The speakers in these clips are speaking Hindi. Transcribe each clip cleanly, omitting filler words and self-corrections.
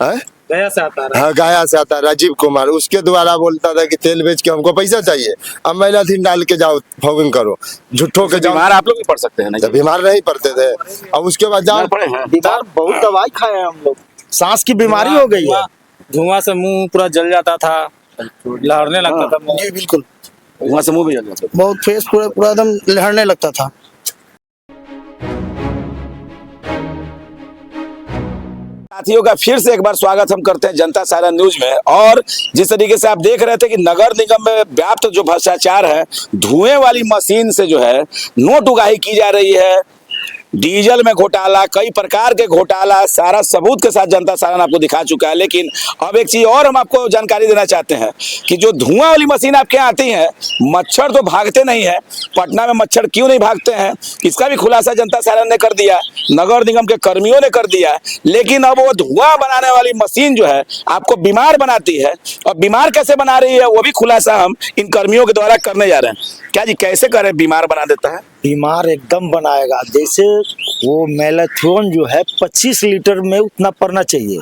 है? गया से आता है। हाँ, गया से आता है राजीव कुमार। उसके द्वारा बोलता था कि तेल बेच के हमको पैसा चाहिए, अब मैलाथीन डाल के जाओ फॉगिंग करो, झूठों के जाओ। बीमार आप लोग भी पड़ सकते हैं ना? जब बीमार नहीं पड़ते थे, अब उसके बाद जाओ पड़े हैं। बीमार बहुत दवाई खाए हैं हम लोग, सांस की बीमारी हो गई है। धुआं से मुंह पूरा जल जाता था, लहरने लगता था मुंह। जी बिल्कुल, वहाँ से मुंह भी जल जाता है। बहुत फेस पूरा पूरा एकदम लहरने लगता था। साथियों का फिर से एक बार स्वागत हम करते हैं जनता सहारा न्यूज में। और जिस तरीके से आप देख रहे थे कि नगर निगम में व्याप्त जो भ्रष्टाचार है, धुएं वाली मशीन से जो है नोट उगाही की जा रही है, डीजल में घोटाला, कई प्रकार के घोटाला, सारा सबूत के साथ जनता सहारा आपको दिखा चुका है। लेकिन अब एक चीज और हम आपको जानकारी देना चाहते हैं कि जो धुआं वाली मशीन आपके यहाँ आती है, मच्छर तो भागते नहीं है। पटना में मच्छर क्यों नहीं भागते हैं, इसका भी खुलासा जनता सहारा ने कर दिया, नगर निगम के कर्मियों ने कर दिया। लेकिन अब वो धुआं बनाने वाली मशीन जो है आपको बीमार बनाती है, और बीमार कैसे बना रही है वो भी खुलासा हम इन कर्मियों के द्वारा करने जा रहे हैं। क्या जी, कैसे करें? बीमार बना देता है, बीमार एकदम बनाएगा। जैसे वो मैलाथोन जो है 25 लीटर में उतना पड़ना चाहिए,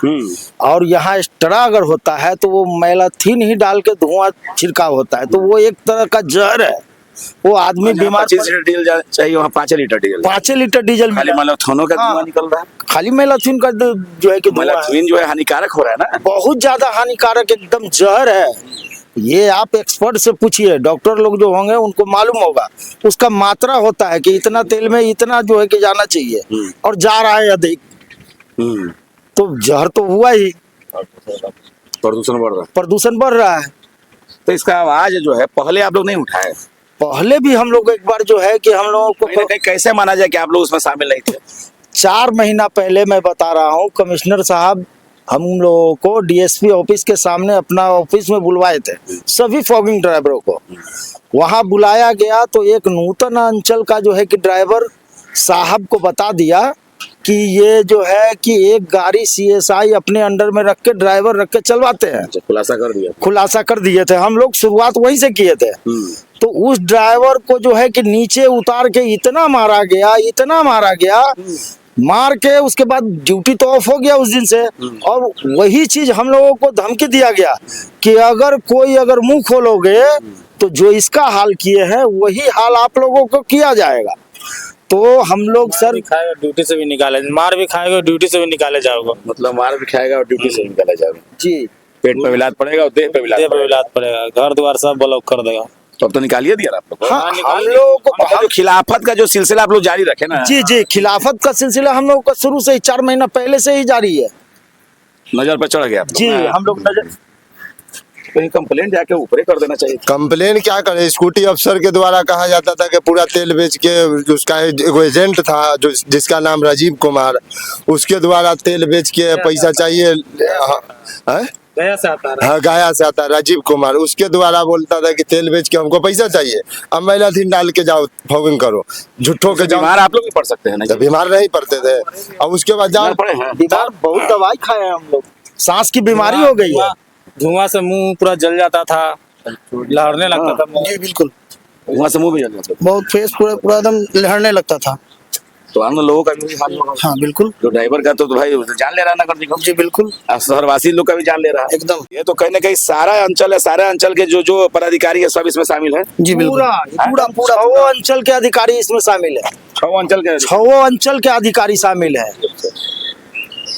और यहाँ एक्स्ट्रा अगर होता है तो वो मैलाथीन ही डाल के धुआं छिड़काव होता है, तो वो एक तरह का जहर है। वो आदमी बीमार 25 लीटर डीजल चाहिए, वहाँ 5 लीटर डीजल, 5 लीटर डीजल खाली मैलाथोन का धुआं निकल रहा है। खाली मैलाथीन का जो है कि मैलाथीन जो है हानिकारक हो रहा है ना, बहुत ज्यादा हानिकारक, एकदम जहर है। ये आप एक्सपर्ट से पूछिए, डॉक्टर लोग जो होंगे उनको मालूम होगा। उसका मात्रा होता है कि इतना तेल में इतना जो है कि जाना चाहिए, और जा रहा है अधिक, तो जहर तो हुआ ही, प्रदूषण बढ़ रहा है। प्रदूषण बढ़ रहा है। तो इसका आवाज जो है पहले आप लोग नहीं उठाए? पहले भी हम लोग एक बार जो है कि हम लोगों को कैसे माना जाए कि आप लोग उसमें शामिल नहीं थे? 4 महीना पहले मैं बता रहा हूँ, कमिश्नर साहब हम लोगों को डीएसपी ऑफिस के सामने अपना ऑफिस में बुलवाए थे, सभी फॉगिंग ड्राइवरों को। वहां बुलाया गया तो एक नूतन अंचल का जो है कि ड्राइवर साहब को बता दिया कि ये जो है कि एक गाड़ी सीएसआई अपने अंडर में रख के ड्राइवर रख के चलवाते हैं। खुलासा कर दिया? खुलासा कर दिए थे, हम लोग शुरुआत वहीं से किए थे। तो उस ड्राइवर को जो है कि नीचे उतार के इतना मारा गया, मार के उसके बाद ड्यूटी तो ऑफ हो गया उस दिन से। और वही चीज हम लोगों को धमकी दिया गया कि अगर मुंह खोलोगे तो जो इसका हाल किए हैं वही हाल आप लोगों को किया जाएगा। तो हम लोग सर ड्यूटी से भी निकाले, मार भी खाएगा, ड्यूटी से भी निकाले जाओगे। मतलब मार भी खाएगा और ड्यूटी से भी निकाला जाएगा जी। पेट पे विलाद पड़ेगा और देह पे विलाद पड़ेगा, घर द्वार सब ब्लॉक कर देगा। तो अब तो निकालिए दिया आप लोग। हाँ, हम लोगों को जो खिलाफत का जो सिलसिला आप लोग जारी रखे ना? जी, खिलाफत का सिलसिला हम लोग का शुरू से ही 4 महीना पहले से ही जारी है। नजर पर चढ़ गया जी, हम लोग नजर। कहीं कंप्लेंट जाके ऊपर कर देना चाहिए। कंप्लेन क्या करे, स्कूटी अफसर के द्वारा कहा जाता था कि पूरा तेल बेच के, उसका एक एजेंट था जो जिसका नाम राजीव कुमार, उसके द्वारा तेल बेच के पैसा चाहिए। गया से आता है। हाँ, गया से आता है राजीव कुमार। उसके द्वारा बोलता था कि तेल बेच के हमको पैसा चाहिए, अब मैलाथीन डाल के जाओ फॉगिंग करो, झूठों के जाओ। बीमार आप लोग भी पड़ सकते हैं ना? जब बीमार नहीं पड़ते थे, अब उसके बाद जाओ। बीमार बहुत दवाई खाए हैं हम लोग, सांस की बीमारी हो गई है। धुआं से मुंह पूरा जल जाता था, लहरने लगता था मुंह। जी बिल्कुल, वहाँ से मुंह भी जल जाता है। बहुत फेस पूरा पूरा एकदम लहरने लगता था। तो हम लोगों का भी हाल होगा। हाँ बिल्कुल, जो ड्राइवर का तो भाई जान ले रहा है नगर निगम। जी बिल्कुल, शहरवासी लोग का भी जान ले रहा है एकदम। ये तो कहीं ना कहीं सारा अंचल है, सारे अंचल के जो पदाधिकारी है सब इसमें शामिल है। जी बिल्कुल, पूरा 6 अंचल के अधिकारी इसमें शामिल है। 6 अंचल के 6 अंचल के अधिकारी शामिल है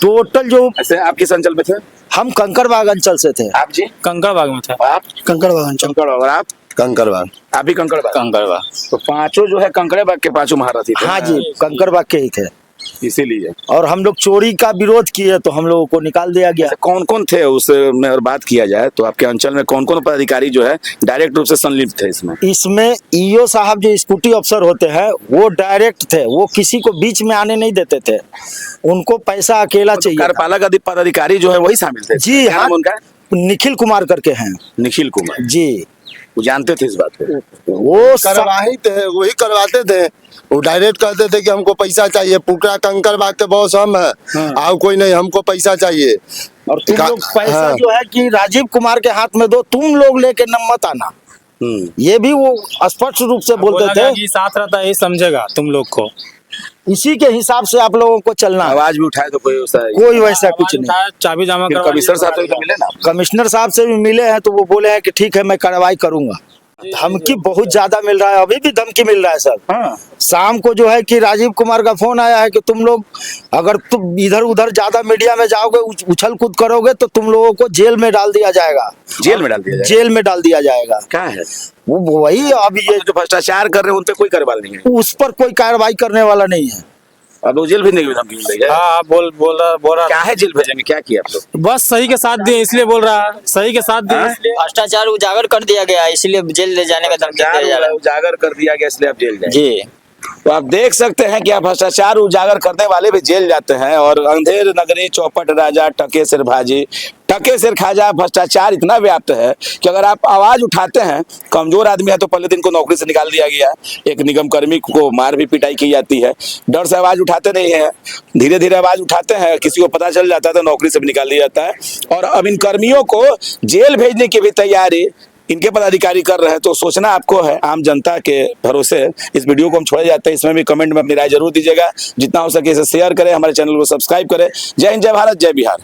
टोटल। जो ऐसे आप किस अंचल में थे? हम कंकड़बाग अंचल से थे। आप जी? कंकड़बाग में थे। आप? कंकड़बाग अंचल। कंकड़बाग। और आप? कंकड़बाग। आप भी कंकड़बाग? कंकड़बाग। तो पांचों जो है कंकड़बाग के पांचों महारथी थे। हाँ जी, कंकड़बाग के ही थे, इसीलिए। और हम लोग चोरी का विरोध किए तो हम लोगों को निकाल दिया गया। कौन कौन थे उसमें और बात किया जाए तो आपके अंचल में कौन कौन पदाधिकारी जो है डायरेक्ट रूप से संलिप्त थे इसमें? इसमें ईओ साहब जो स्कूटी अफसर होते हैं वो डायरेक्ट थे, वो किसी को बीच में आने नहीं देते थे, उनको पैसा अकेला चाहिए। कार्यपालक पदाधिकारी जो है वही शामिल थे? जी हाँ, उनका निखिल कुमार करके हैं। निखिल कुमार जी, वो जानते थे इस बात को? वो करवाही थे, वही करवाते थे। वो डायरेक्ट कहते थे कि हमको पैसा चाहिए, पूरा कंकड़बाग के बॉस हम है, आओ कोई नहीं, हमको पैसा चाहिए। और तुम लोग पैसा जो है कि राजीव कुमार के हाथ में दो, तुम लोग लेके न मत आना। ये भी वो स्पष्ट रूप से बोलते बोला थे। गया कि साथ रहता है, ये समझेगा तुम लोग को। इसी के हिसाब से आप लोगों को चलना है। आवाज भी उठाए तो कोई कोई वैसा कुछ नहीं। उठाया, चाबी जमा फिर करवा कमिश्नर लिया, साहब तो मिले ना? कमिश्नर साहब से भी मिले हैं तो वो बोले हैं कि ठीक है मैं कार्रवाई करूंगा। धमकी बहुत ज्यादा मिल रहा है, अभी भी धमकी मिल रहा है सर। हाँ। शाम को जो है कि राजीव कुमार का फोन आया है कि तुम लोग अगर तुम इधर उधर ज्यादा मीडिया में जाओगे, उछल कूद करोगे तो तुम लोगों को जेल में डाल दिया जाएगा। जेल में डाल दिया जाएगा? जेल में डाल दिया जाएगा। क्या है वो वही अभी ये जो भ्रष्टाचार कर रहे हैं उन पे कोई कार्रवाई नहीं है? उस पर कोई कार्रवाई करने वाला नहीं है। अब वो जेल भेजने की धमकी मिल रही है? हाँ बोल रहा क्या है जेल भेजेंगे? क्या किया आप लोग? बस सही के साथ दिए इसलिए बोल रहा है, सही के साथ दिए हाँ? इसलिए। भ्रष्टाचार उजागर कर दिया गया है, इसलिए जेल ले जाने का धमकी दिया जा रहा है। उजागर कर दिया गया इसलिए आप जेल जाए। जी, तो आप देख सकते हैं कि आप भ्रष्टाचार उजागर करने वाले भी जेल जाते हैं। और अंधेर नगरी चौपट राजा टके सिर भाजी, टके सिर खाजा। भ्रष्टाचार इतना व्याप्त है कि अगर आप आवाज उठाते हैं, कमजोर आदमी है तो पहले दिन को नौकरी से निकाल दिया गया। एक निगम कर्मी को मार भी पिटाई की जाती है, डर से आवाज उठाते नहीं है। धीरे धीरे आवाज उठाते हैं, किसी को पता चल जाता है तो नौकरी से भी निकाल दिया जाता है। और अब इन कर्मियों को जेल भेजने की भी तैयारी इनके पदाधिकारी कर रहे हैं। तो सोचना आपको है, आम जनता के भरोसे इस वीडियो को हम छोड़े जाते हैं। इसमें भी कमेंट में अपनी राय जरूर दीजिएगा। जितना हो सके इसे शेयर करें, हमारे चैनल को सब्सक्राइब करें। जय हिंद, जय भारत, जय बिहार।